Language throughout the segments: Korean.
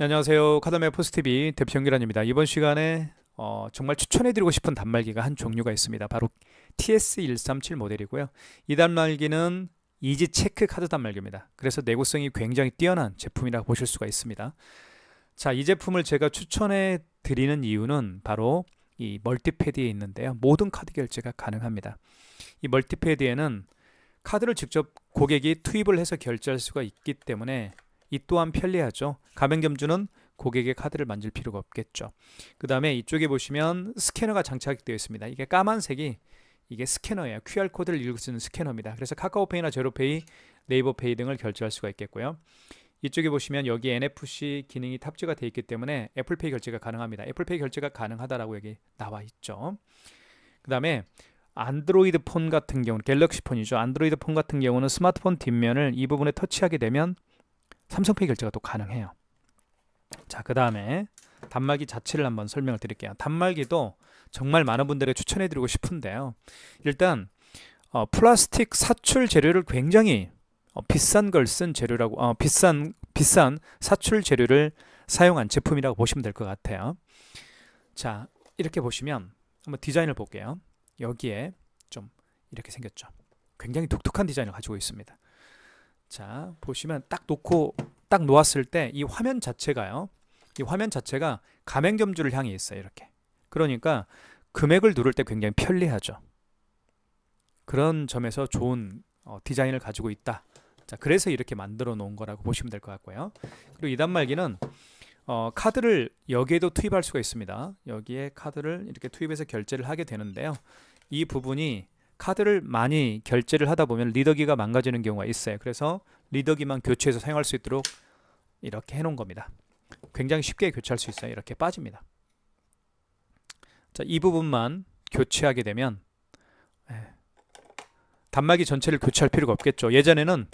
네, 안녕하세요. 카드맵 포스TV 대표 연기란입니다. 이번 시간에 정말 추천해드리고 싶은 단말기가 한 종류가 있습니다. 바로 TS137 모델이고요. 이 단말기는 이지 체크 카드 단말기입니다. 그래서 내구성이 굉장히 뛰어난 제품이라고 보실 수가 있습니다. 자, 이 제품을 제가 추천해 드리는 이유는 바로 이 멀티패드에 있는데요. 모든 카드 결제가 가능합니다. 이 멀티패드에는 카드를 직접 고객이 투입을 해서 결제할 수가 있기 때문에 이 또한 편리하죠. 가맹점주는 고객의 카드를 만질 필요가 없겠죠. 그 다음에 이쪽에 보시면 스캐너가 장착되어 있습니다. 이게 까만색이 이게 스캐너예요. QR코드를 읽어주는 스캐너입니다. 그래서 카카오페이나 제로페이, 네이버페이 등을 결제할 수가 있겠고요. 이쪽에 보시면 여기 NFC 기능이 탑재가 되어 있기 때문에 애플페이 결제가 가능합니다. 애플페이 결제가 가능하다라고 여기 나와 있죠. 그 다음에 안드로이드 폰 같은 경우는 갤럭시 폰이죠. 안드로이드 폰 같은 경우는 스마트폰 뒷면을 이 부분에 터치하게 되면 삼성페이 결제가 또 가능해요. 자, 그 다음에 단말기 자체를 한번 설명을 드릴게요. 단말기도 정말 많은 분들에게 추천해드리고 싶은데요. 일단 플라스틱 사출 재료를 굉장히 비싼 걸 쓴 재료라고 비싼 사출 재료를 사용한 제품이라고 보시면 될 것 같아요. 자, 이렇게 보시면 한번 디자인을 볼게요. 여기에 좀 이렇게 생겼죠. 굉장히 독특한 디자인을 가지고 있습니다. 자, 보시면 딱 놓았을 때 이 화면 자체가요. 이 화면 자체가 가맹점주를 향해 있어요. 이렇게. 그러니까 금액을 누를 때 굉장히 편리하죠. 그런 점에서 좋은 디자인을 가지고 있다. 자, 그래서 이렇게 만들어 놓은 거라고 보시면 될 것 같고요. 그리고 이 단말기는 카드를 여기에도 투입할 수가 있습니다. 여기에 카드를 이렇게 투입해서 결제를 하게 되는데요. 이 부분이 카드를 많이 결제를 하다 보면 리더기가 망가지는 경우가 있어요. 그래서 리더기만 교체해서 사용할 수 있도록 이렇게 해놓은 겁니다. 굉장히 쉽게 교체할 수 있어요. 이렇게 빠집니다. 자, 이 부분만 교체하게 되면 단말기 전체를 교체할 필요가 없겠죠. 예전에는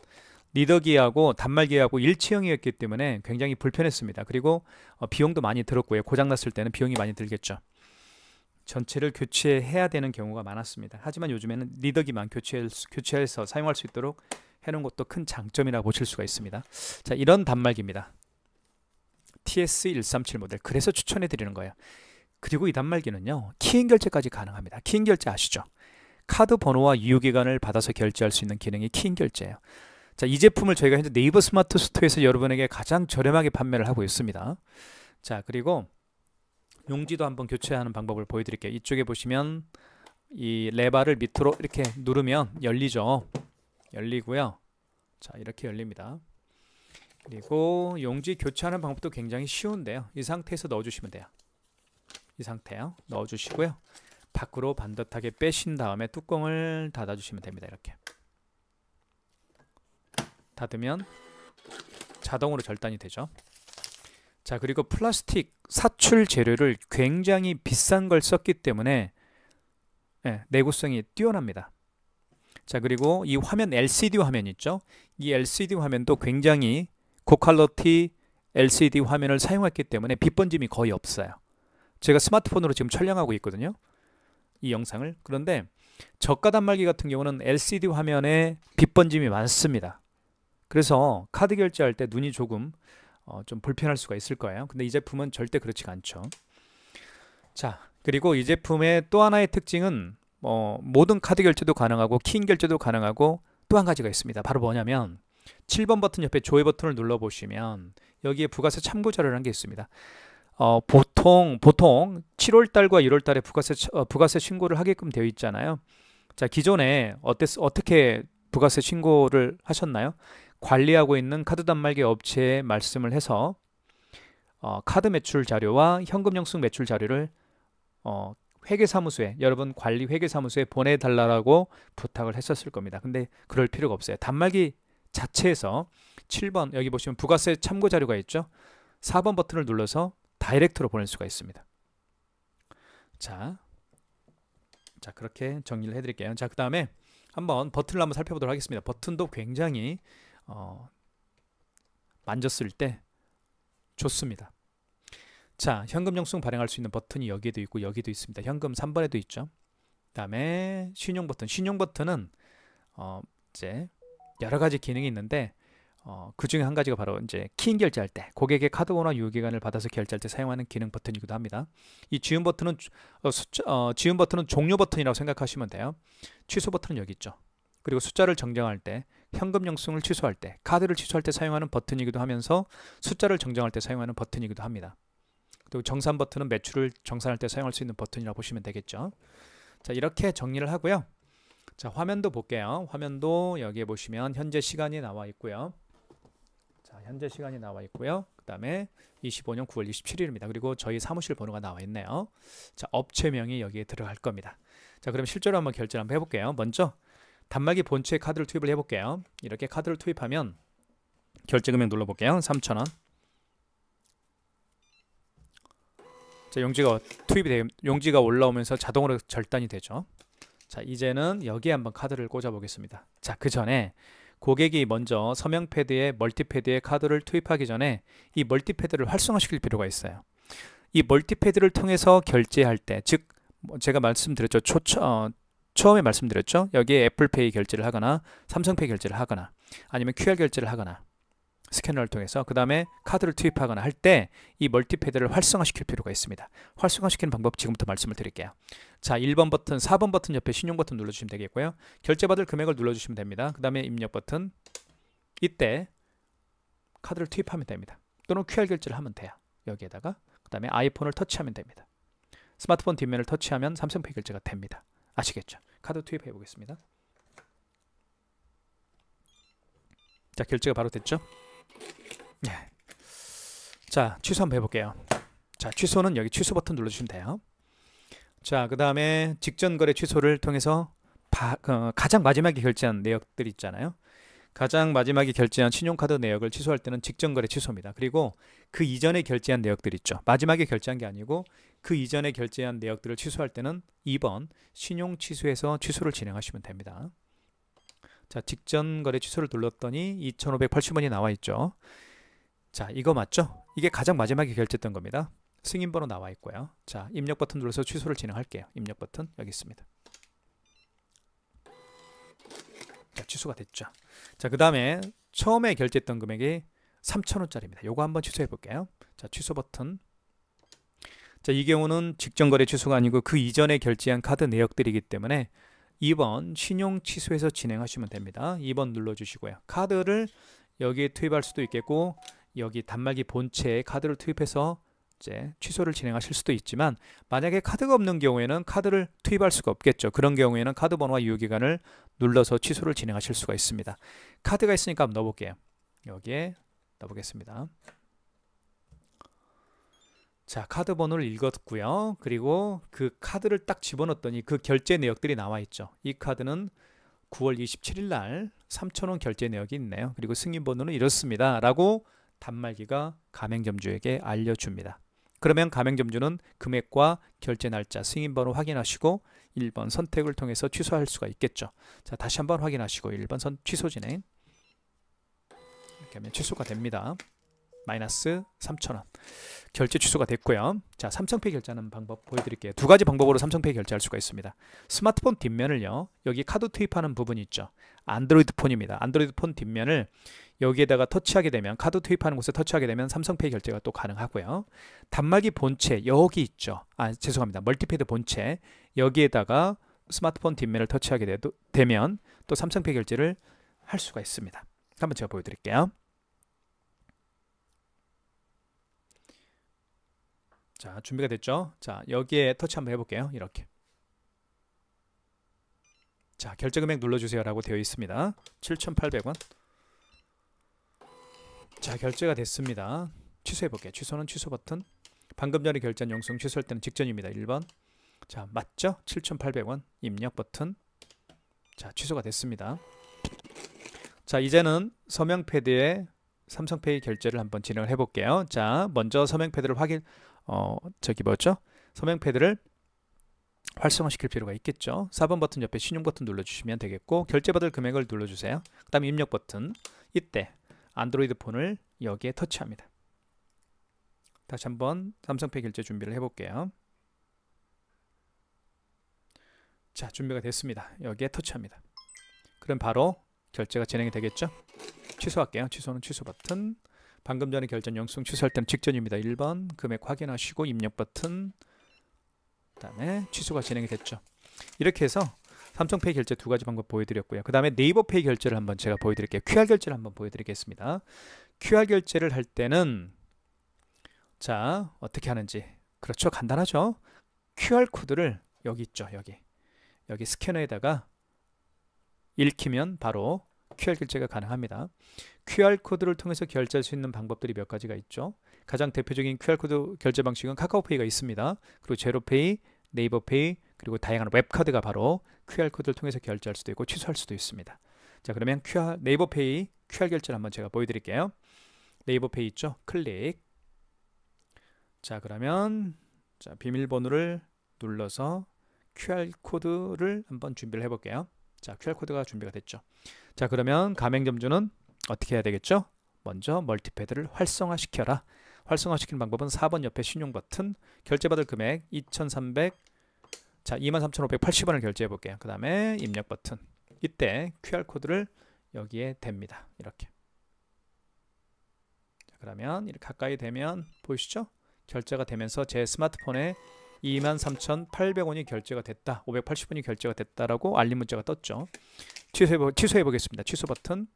리더기하고 단말기하고 일체형이었기 때문에 굉장히 불편했습니다. 그리고 비용도 많이 들었고요. 고장났을 때는 비용이 많이 들겠죠. 전체를 교체해야 되는 경우가 많았습니다. 하지만 요즘에는 리더기만 교체해서 사용할 수 있도록 해놓은 것도 큰 장점이라고 보실 수가 있습니다. 자, 이런 단말기입니다. TS137 모델. 그래서 추천해 드리는 거예요. 그리고 이 단말기는요, 키인 결제까지 가능합니다. 키인 결제 아시죠? 카드 번호와 유효기간을 받아서 결제할 수 있는 기능이 키인 결제예요. 자, 이 제품을 저희가 현재 네이버 스마트 스토어에서 여러분에게 가장 저렴하게 판매를 하고 있습니다. 자, 그리고 용지도 한번 교체하는 방법을 보여드릴게요. 이쪽에 보시면 이 레바를 밑으로 이렇게 누르면 열리죠. 열리고요. 자, 이렇게 열립니다. 그리고 용지 교체하는 방법도 굉장히 쉬운데요. 이 상태에서 넣어주시면 돼요. 이 상태요. 넣어주시고요. 밖으로 반듯하게 빼신 다음에 뚜껑을 닫아주시면 됩니다. 이렇게 닫으면 자동으로 절단이 되죠. 자, 그리고 플라스틱 사출 재료를 굉장히 비싼 걸 썼기 때문에 내구성이 뛰어납니다. 자, 그리고 이 화면 LCD 화면 있죠? 이 LCD 화면도 굉장히 고퀄리티 LCD 화면을 사용했기 때문에 빛 번짐이 거의 없어요. 제가 스마트폰으로 지금 촬영하고 있거든요. 이 영상을. 그런데 저가 단말기 같은 경우는 LCD 화면에 빛 번짐이 많습니다. 그래서 카드 결제할 때 눈이 조금 좀 불편할 수가 있을 거예요. 근데 이 제품은 절대 그렇지가 않죠. 자, 그리고 이 제품의 또 하나의 특징은 모든 카드 결제도 가능하고 키인 결제도 가능하고 또 한 가지가 있습니다. 바로 뭐냐면 7번 버튼 옆에 조회 버튼을 눌러보시면 여기에 부가세 참고 자료라는 게 있습니다. 보통 7월달과 1월달에 부가세 신고를 하게끔 되어 있잖아요. 자, 기존에 어떻게 부가세 신고를 하셨나요? 관리하고 있는 카드 단말기 업체에 말씀을 해서 카드 매출 자료와 현금 영수증 매출 자료를 회계사무소에, 여러분 관리 회계사무소에 보내달라고 부탁을 했었을 겁니다. 근데 그럴 필요가 없어요. 단말기 자체에서 7번 여기 보시면 부가세 참고 자료가 있죠. 4번 버튼을 눌러서 다이렉트로 보낼 수가 있습니다. 자, 그렇게 정리를 해드릴게요. 자, 그 다음에 한번 버튼을 한번 살펴보도록 하겠습니다. 버튼도 굉장히 만졌을 때 좋습니다. 자, 현금 영수증 발행할 수 있는 버튼이 여기에도 있고 여기도 있습니다. 현금 3번에도 있죠. 그 다음에 신용 버튼. 신용 버튼은 이제 여러 가지 기능이 있는데 그 중에 한 가지가 바로 이제 키인 결제할 때 고객의 카드 번호와 유효기간을 받아서 결제할 때 사용하는 기능 버튼이기도 합니다. 이 지운 버튼은 지운 버튼은 종료 버튼이라고 생각하시면 돼요. 취소 버튼은 여기 있죠. 그리고 숫자를 정정할 때, 현금 영수증을 취소할 때, 카드를 취소할 때 사용하는 버튼이기도 하면서 숫자를 정정할 때 사용하는 버튼이기도 합니다. 그리고 정산 버튼은 매출을 정산할 때 사용할 수 있는 버튼이라고 보시면 되겠죠. 자, 이렇게 정리를 하고요. 자, 화면도 볼게요. 화면도 여기에 보시면 현재 시간이 나와 있고요. 자, 현재 시간이 나와 있고요. 그 다음에 25년 9월 27일입니다. 그리고 저희 사무실 번호가 나와 있네요. 자, 업체명이 여기에 들어갈 겁니다. 자, 그럼 실제로 한번 결제를 한번 해볼게요. 먼저 단말기 본체에 카드를 투입을 해볼게요. 이렇게 카드를 투입하면 결제 금액 눌러볼게요. 3,000원. 자, 용지가 올라오면서 자동으로 절단이 되죠. 자, 이제는 여기에 한번 카드를 꽂아 보겠습니다. 자, 그 전에 고객이 먼저 서명 패드에 멀티패드에 카드를 투입하기 전에 이 멀티패드를 활성화시킬 필요가 있어요. 이 멀티패드를 통해서 결제할 때, 즉 제가 말씀드렸죠. 처음에 말씀드렸죠. 여기에 애플페이 결제를 하거나 삼성페이 결제를 하거나 아니면 QR 결제를 하거나 스캐너를 통해서 그 다음에 카드를 투입하거나 할 때 이 멀티패드를 활성화시킬 필요가 있습니다. 활성화시키는 방법 지금부터 말씀을 드릴게요. 자, 1번 버튼, 4번 버튼 옆에 신용 버튼 눌러주시면 되겠고요. 결제받을 금액을 눌러주시면 됩니다. 그 다음에 입력 버튼, 이때 카드를 투입하면 됩니다. 또는 QR 결제를 하면 돼요. 여기에다가 그 다음에 아이폰을 터치하면 됩니다. 스마트폰 뒷면을 터치하면 삼성페이 결제가 됩니다. 아시겠죠? 카드 투입해 보겠습니다. 자, 결제가 바로 됐죠? 네. 자, 취소 한번 해볼게요. 자, 취소는 여기 취소 버튼 눌러주시면 돼요. 자, 그 다음에 직전 거래 취소를 통해서 가장 마지막에 결제한 내역들 있잖아요. 가장 마지막에 결제한 신용카드 내역을 취소할 때는 직전 거래 취소입니다. 그리고 그 이전에 결제한 내역들 있죠. 마지막에 결제한 게 아니고 그 이전에 결제한 내역들을 취소할 때는 2번 신용 취소해서 취소를 진행하시면 됩니다. 자, 직전 거래 취소를 눌렀더니 2,580원이 나와 있죠. 자, 이거 맞죠? 이게 가장 마지막에 결제했던 겁니다. 승인 번호 나와 있고요. 자, 입력 버튼 눌러서 취소를 진행할게요. 입력 버튼 여기 있습니다. 자, 취소가 됐죠. 자, 그 다음에 처음에 결제했던 금액이 3,000원짜리입니다. 요거 한번 취소해 볼게요. 자, 취소 버튼. 자, 이 경우는 직전 거래 취소가 아니고 그 이전에 결제한 카드 내역들이기 때문에 2번 신용 취소해서 진행하시면 됩니다. 2번 눌러주시고요. 카드를 여기에 투입할 수도 있겠고 여기 단말기 본체에 카드를 투입해서 이제 취소를 진행하실 수도 있지만 만약에 카드가 없는 경우에는 카드를 투입할 수가 없겠죠. 그런 경우에는 카드 번호와 유효기간을 눌러서 취소를 진행하실 수가 있습니다. 카드가 있으니까 한번 넣어볼게요. 여기에 넣어보겠습니다. 자, 카드 번호를 읽었고요. 그리고 그 카드를 딱 집어넣었더니 그 결제 내역들이 나와 있죠. 이 카드는 9월 27일 날 3,000원 결제 내역이 있네요. 그리고 승인 번호는 이렇습니다. 라고 단말기가 가맹점주에게 알려줍니다. 그러면 가맹점주는 금액과 결제 날짜, 승인 번호 확인하시고 1번 선택을 통해서 취소할 수가 있겠죠. 자, 다시 한번 확인하시고 1번 취소 진행. 이렇게 하면 취소가 됩니다. 마이너스 3,000원. 결제 취소가 됐고요. 자, 삼성페이 결제하는 방법 보여드릴게요. 두 가지 방법으로 삼성페이 결제할 수가 있습니다. 스마트폰 뒷면을요. 여기 카드 투입하는 부분이 있죠. 안드로이드 폰입니다. 안드로이드 폰 뒷면을 여기에다가 터치하게 되면 카드 투입하는 곳에 터치하게 되면 삼성페이 결제가 또 가능하고요. 단말기 본체 여기 있죠. 죄송합니다. 멀티패드 본체 여기에다가 스마트폰 뒷면을 터치하게 되면 또 삼성페이 결제를 할 수가 있습니다. 한번 제가 보여드릴게요. 자, 준비가 됐죠? 자, 여기에 터치 한번 해볼게요. 이렇게. 자, 결제 금액 눌러주세요 라고 되어 있습니다. 7,800원. 자, 결제가 됐습니다. 취소해 볼게요. 취소는 취소 버튼. 방금 전에 결제한 영수증 취소할 때는 직전입니다. 1번. 자, 맞죠? 7,800원. 입력 버튼. 자, 취소가 됐습니다. 자, 이제는 서명 패드에 삼성페이 결제를 한번 진행을 해 볼게요. 자, 먼저 서명 패드를 서명 패드를 활성화시킬 필요가 있겠죠. 4번 버튼 옆에 신용 버튼 눌러주시면 되겠고 결제받을 금액을 눌러주세요. 그 다음에 입력 버튼. 이때 안드로이드 폰을 여기에 터치합니다. 다시 한번 삼성페이 결제 준비를 해볼게요. 자, 준비가 됐습니다. 여기에 터치합니다. 그럼 바로 결제가 진행이 되겠죠. 취소할게요. 취소는 취소 버튼. 방금 전에 결제 영수증 취소할 때는 직전입니다. 1번 금액 확인하시고 입력 버튼. 그 다음에 취소가 진행이 됐죠. 이렇게 해서 삼성페이 결제 두 가지 방법 보여드렸고요. 그 다음에 네이버페이 결제를 한번 제가 보여드릴게요. QR 결제를 한번 보여드리겠습니다. QR 결제를 할 때는 자 어떻게 하는지 그렇죠. 간단하죠. QR 코드를 여기 있죠. 여기 스캐너에다가 읽히면 바로 QR 결제가 가능합니다. QR 코드를 통해서 결제할 수 있는 방법들이 몇 가지가 있죠. 가장 대표적인 QR 코드 결제 방식은 카카오페이가 있습니다. 그리고 제로페이, 네이버페이, 그리고 다양한 웹카드가 바로 QR 코드를 통해서 결제할 수도 있고 취소할 수도 있습니다. 자, 그러면 네이버페이 QR 결제를 한번 제가 보여드릴게요. 네이버페이 있죠? 클릭. 자, 그러면 자, 비밀번호를 눌러서 QR 코드를 한번 준비를 해볼게요. 자, QR 코드가 준비가 됐죠. 자, 그러면 가맹점주는 어떻게 해야 되겠죠? 먼저 멀티패드를 활성화시켜라. 활성화시키는 방법은 4번 옆에 신용 버튼, 결제받을 금액 2,300, 자 23,580원을 결제해 볼게요. 그 다음에 입력 버튼. 이때 QR코드를 여기에 댑니다. 이렇게. 자, 그러면 이렇게 가까이 되면 보이시죠? 결제가 되면서 제 스마트폰에 23,800원이 결제가 됐다, 580원이 결제가 됐다라고 알림 문자가 떴죠. 취소해 보겠습니다. 취소 버튼.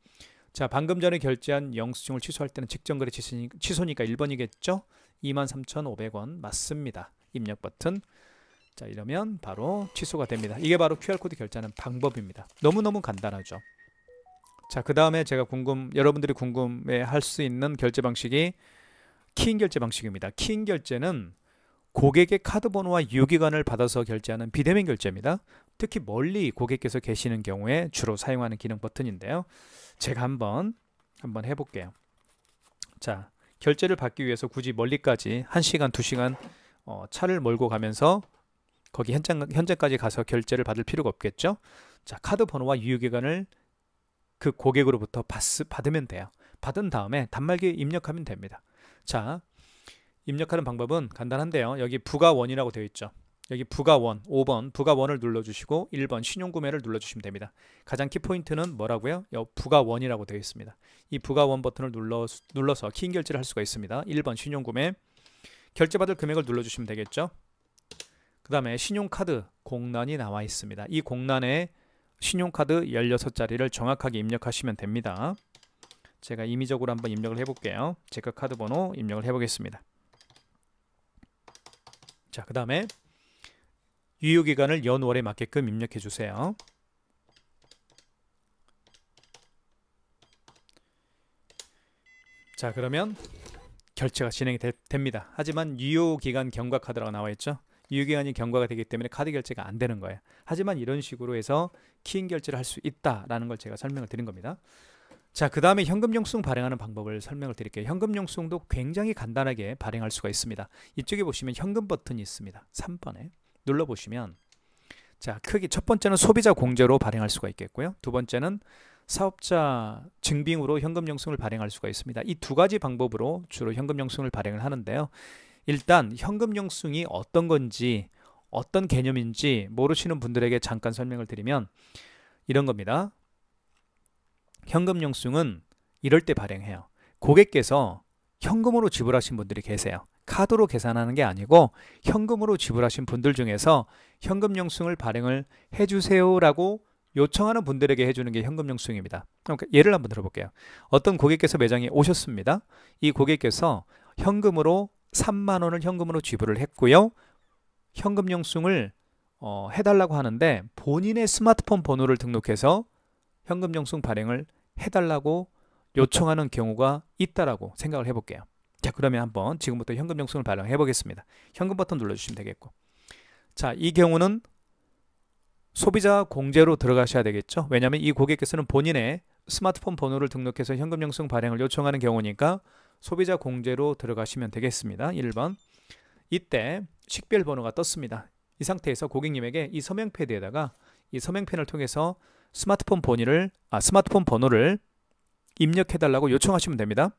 자, 방금 전에 결제한 영수증을 취소할 때는 직전거래 취소니까 1번이겠죠? 23,500원 맞습니다. 입력 버튼. 자, 이러면 바로 취소가 됩니다. 이게 바로 QR코드 결제하는 방법입니다. 너무너무 간단하죠. 자, 그 다음에 제가 여러분들이 궁금해 할 수 있는 결제 방식이 키인 결제 방식입니다. 키인 결제는 고객의 카드 번호와 유효기간을 받아서 결제하는 비대면 결제입니다. 특히 멀리 고객께서 계시는 경우에 주로 사용하는 기능 버튼인데요. 제가 한번 해볼게요. 자, 결제를 받기 위해서 굳이 멀리까지 1시간, 2시간 차를 몰고 가면서 거기 현장까지 가서 결제를 받을 필요가 없겠죠. 자, 카드 번호와 유효기간을 그 고객으로부터 받으면 돼요. 받은 다음에 단말기에 입력하면 됩니다. 자, 입력하는 방법은 간단한데요. 여기 부가원이라고 되어 있죠. 여기 부가원 5번 부가원을 눌러주시고 1번 신용구매를 눌러주시면 됩니다. 가장 키포인트는 뭐라고요? 부가원이라고 되어 있습니다. 이 부가원 버튼을 눌러서 키인 결제를 할 수가 있습니다. 1번 신용구매, 결제받을 금액을 눌러주시면 되겠죠. 그 다음에 신용카드 공란이 나와 있습니다. 이 공란에 신용카드 16자리를 정확하게 입력하시면 됩니다. 제가 임의적으로 한번 입력을 해볼게요. 제가 카드 번호 입력을 해보겠습니다. 자, 그 다음에 유효기간을 연월에 맞게끔 입력해 주세요. 자, 그러면 결제가 진행이 됩니다. 하지만 유효기간 경과 카드라고 나와 있죠. 유효기간이 경과가 되기 때문에 카드 결제가 안 되는 거예요. 하지만 이런 식으로 해서 키인 결제를 할 수 있다라는 걸 제가 설명을 드린 겁니다. 자, 그 다음에 현금 영수증 발행하는 방법을 설명을 드릴게요. 현금 영수증도 굉장히 간단하게 발행할 수가 있습니다. 이쪽에 보시면 현금 버튼이 있습니다. 3번에 눌러보시면 자, 크게 첫 번째는 소비자 공제로 발행할 수가 있겠고요. 두 번째는 사업자 증빙으로 현금 영수증을 발행할 수가 있습니다. 이 두 가지 방법으로 주로 현금 영수증을 발행을 하는데요. 일단 현금 영수증이 어떤 건지 어떤 개념인지 모르시는 분들에게 잠깐 설명을 드리면 이런 겁니다. 현금 영수증은 이럴 때 발행해요. 고객께서 현금으로 지불하신 분들이 계세요. 카드로 계산하는 게 아니고 현금으로 지불하신 분들 중에서 현금 영수증을 발행을 해주세요라고 요청하는 분들에게 해주는 게 현금 영수증입니다. 그러니까 예를 한번 들어볼게요. 어떤 고객께서 매장에 오셨습니다. 이 고객께서 현금으로 3만 원을 현금으로 지불을 했고요. 현금 영수증을 해달라고 하는데 본인의 스마트폰 번호를 등록해서 현금 영수증 발행을 해달라고 요청하는 경우가 있다라고 생각을 해볼게요. 자, 그러면 한번 지금부터 현금 영수증을 발행해 보겠습니다. 현금 버튼 눌러주시면 되겠고, 자, 이 경우는 소비자 공제로 들어가셔야 되겠죠. 왜냐하면 이 고객께서는 본인의 스마트폰 번호를 등록해서 현금 영수증 발행을 요청하는 경우니까 소비자 공제로 들어가시면 되겠습니다. 1번. 이때 식별 번호가 떴습니다. 이 상태에서 고객님에게 이 서명 패드에다가 이 서명펜을 통해서 스마트폰 번호를 입력해 달라고 요청하시면 됩니다.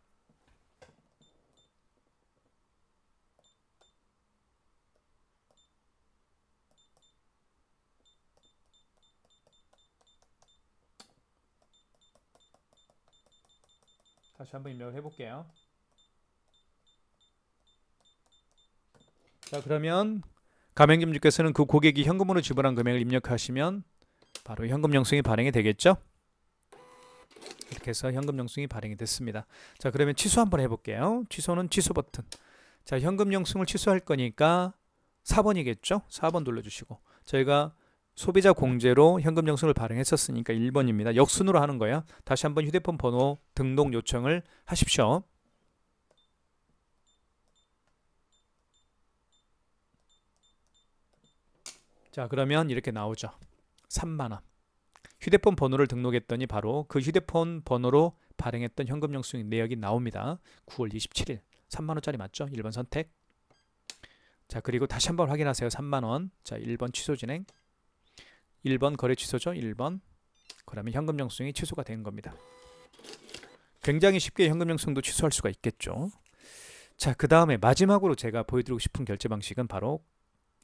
다시 한번 입력을 해볼게요. 자, 그러면 가맹점주께서는 그 고객이 현금으로 지불한 금액을 입력하시면 바로 현금 영수증이 발행이 되겠죠. 이렇게 해서 현금 영수증이 발행이 됐습니다. 자, 그러면 취소 한번 해볼게요. 취소는 취소 버튼. 자, 현금 영수증을 취소할 거니까 4번이겠죠. 4번 눌러주시고, 저희가 소비자 공제로 현금 영수증을 발행했었으니까 1번입니다. 역순으로 하는 거야. 다시 한번 휴대폰 번호 등록 요청을 하십시오. 자, 그러면 이렇게 나오죠. 3만원. 휴대폰 번호를 등록했더니 바로 그 휴대폰 번호로 발행했던 현금 영수증 내역이 나옵니다. 9월 27일 3만원짜리 맞죠? 1번 선택. 자, 그리고 다시 한번 확인하세요. 3만원. 자, 1번 취소 진행. 1번 거래 취소죠. 1번. 그러면 현금 영수증이 취소가 된 겁니다. 굉장히 쉽게 현금 영수증도 취소할 수가 있겠죠. 자, 그 다음에 마지막으로 제가 보여드리고 싶은 결제 방식은 바로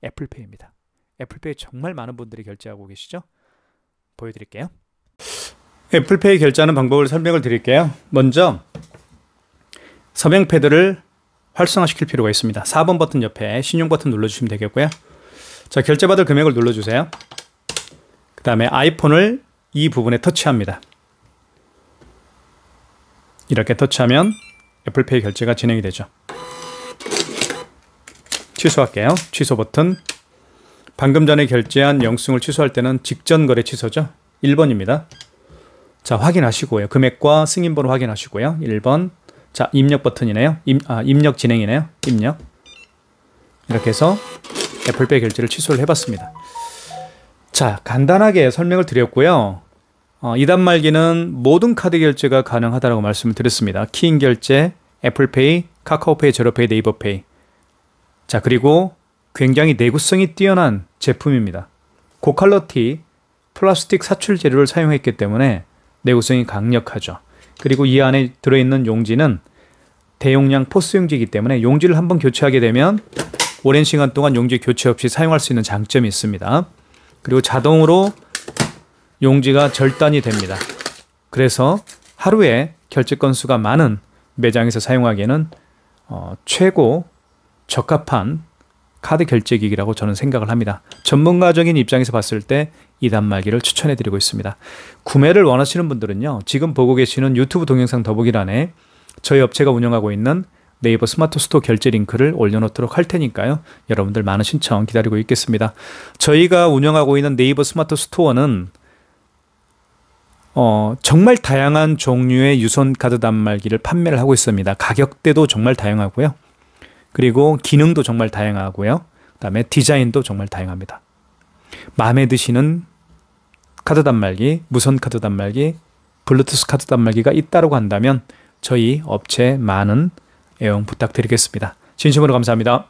애플페이입니다. 애플페이 정말 많은 분들이 결제하고 계시죠? 보여드릴게요. 애플페이 결제하는 방법을 설명을 드릴게요. 먼저 서명 패드를 활성화시킬 필요가 있습니다. 4번 버튼 옆에 신용 버튼 눌러주시면 되겠고요. 자, 결제받을 금액을 눌러주세요. 그 다음에 아이폰을 이 부분에 터치합니다. 이렇게 터치하면 애플페이 결제가 진행이 되죠. 취소할게요. 취소 버튼. 방금 전에 결제한 영수증을 취소할 때는 직전 거래 취소죠. 1번입니다. 자, 확인하시고요. 금액과 승인번호 확인하시고요. 1번. 자, 입력 버튼이네요. 입력 진행이네요. 입력. 이렇게 해서 애플페이 결제를 취소를 해봤습니다. 자, 간단하게 설명을 드렸고요. 2단말기는 모든 카드 결제가 가능하다고 말씀을 드렸습니다. 키인 결제, 애플페이, 카카오페이, 제로페이, 네이버페이. 자, 그리고 굉장히 내구성이 뛰어난 제품입니다. 고퀄리티 플라스틱 사출 재료를 사용했기 때문에 내구성이 강력하죠. 그리고 이 안에 들어있는 용지는 대용량 포스 용지이기 때문에 용지를 한번 교체하게 되면 오랜 시간 동안 용지 교체 없이 사용할 수 있는 장점이 있습니다. 그리고 자동으로 용지가 절단이 됩니다. 그래서 하루에 결제 건수가 많은 매장에서 사용하기에는 최고 적합한 카드 결제기기라고 저는 생각을 합니다. 전문가적인 입장에서 봤을 때 2단말기를 추천해드리고 있습니다. 구매를 원하시는 분들은요, 지금 보고 계시는 유튜브 동영상 더보기란에 저희 업체가 운영하고 있는 네이버 스마트 스토어 결제 링크를 올려놓도록 할 테니까요. 여러분들 많은 신청 기다리고 있겠습니다. 저희가 운영하고 있는 네이버 스마트 스토어는 정말 다양한 종류의 유선 카드 단말기를 판매를 하고 있습니다. 가격대도 정말 다양하고요. 그리고 기능도 정말 다양하고요. 그 다음에 디자인도 정말 다양합니다. 마음에 드시는 카드 단말기, 무선 카드 단말기, 블루투스 카드 단말기가 있다고 한다면 저희 업체 많은 애용 부탁드리겠습니다. 진심으로 감사합니다.